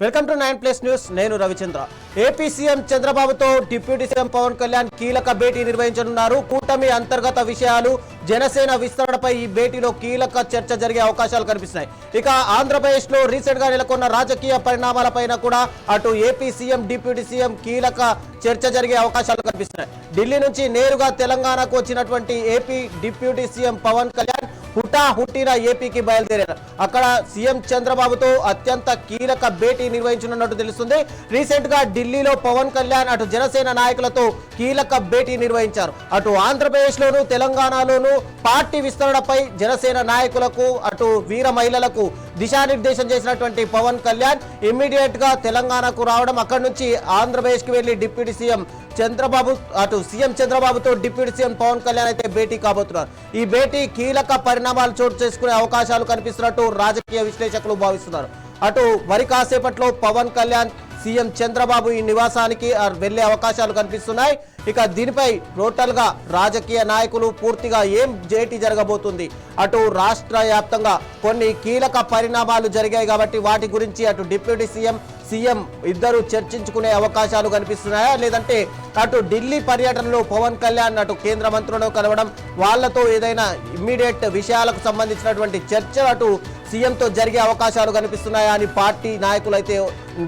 Welcome to 9+ news. నేను Ravichandra. AP CM చంద్రబాబుతో deputy CM Pawan Kalyan కీలక భేటీ నిర్వహించనున్నారు. కూటమి అంతర్గత విషయాలు, జనసేన విస్తరణపై ఈ భేటీలో కీలక చర్చ జరిగే అవకాశాలు కనిపిస్తున్నాయి. ఇక ఆంధ్రప్రదేశ్ లో రీసెంట్ గా నెలకొన్న రాజకీయ పరిణామాలపైన కూడా అటు ఏపీ సీఎం, డిప్యూటీ సీఎం కీలక చర్చ జరిగే అవకాశాలు కనిపిస్తున్నాయి. ఢిల్లీ నుంచి నేరుగా తెలంగాణకు వచ్చినటువంటి AP deputy CM Pawan Kalyan హుటాహుట్టిన ఏపీకి బయలుదేరారు. అక్కడ సీఎం చంద్రబాబుతో అత్యంత కీలక భేటీ నిర్వహించనున్నట్టు తెలుస్తుంది. రీసెంట్ గా ఢిల్లీలో పవన్ కళ్యాణ్ అటు జనసేన నాయకులతో కీలక భేటీ నిర్వహించారు. అటు ఆంధ్రప్రదేశ్ లోను, తెలంగాణలోను పార్టీ విస్తరణపై జనసేన నాయకులకు, అటు వీర మహిళలకు దిశానిర్దేశం చేసినటువంటి పవన్ కళ్యాణ్ ఇమ్మీడియట్ గా తెలంగాణకు రావడం, అక్కడి నుంచి ఆంధ్రప్రదేశ్ కి వెళ్లి డిప్యూటీ సీఎం చంద్రబాబు, అటు సీఎం చంద్రబాబుతో డిప్యూటీ సీఎం పవన్ కళ్యాణ్ అయితే భేటీ కాబోతున్నారు. ఈ భేటీ కీలక పరిణామాలు చోటు చేసుకునే అవకాశాలు కనిపిస్తున్నట్టు రాజకీయ విశ్లేషకులు భావిస్తున్నారు. అటు మరి కాసేపట్లో పవన్ కళ్యాణ్, సీఎం చంద్రబాబు ఈ నివాసానికి వెళ్లే అవకాశాలు కనిపిస్తున్నాయి. ఇక దీనిపై టోటల్ గా రాజకీయ నాయకులు పూర్తిగా ఏం భేటీ జరగబోతుంది, అటు రాష్ట్ర వ్యాప్తంగా కొన్ని కీలక పరిణామాలు జరిగాయి కాబట్టి వాటి గురించి అటు డిప్యూటీ సీఎం ఇద్దరు చర్చించుకునే అవకాశాలు కనిపిస్తున్నాయా, లేదంటే అటు ఢిల్లీ పర్యటనలో పవన్ కళ్యాణ్ అటు కేంద్ర మంత్రులను కలవడం, వాళ్లతో ఏదైనా ఇమ్మీడియట్ విషయాలకు సంబంధించినటువంటి చర్చ అటు సీఎంతో జరిగే అవకాశాలు కనిపిస్తున్నాయా అని పార్టీ నాయకులు అయితే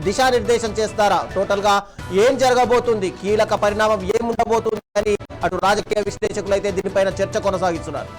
దిశానిర్దేశం చేస్తారా? టోటల్ గా ఏం జరగబోతుంది, కీలక పరిణామం ఏముండబోతుంది అని అటు రాజకీయ విశ్లేషకులు అయితే దీనిపైన చర్చ కొనసాగిస్తున్నారు.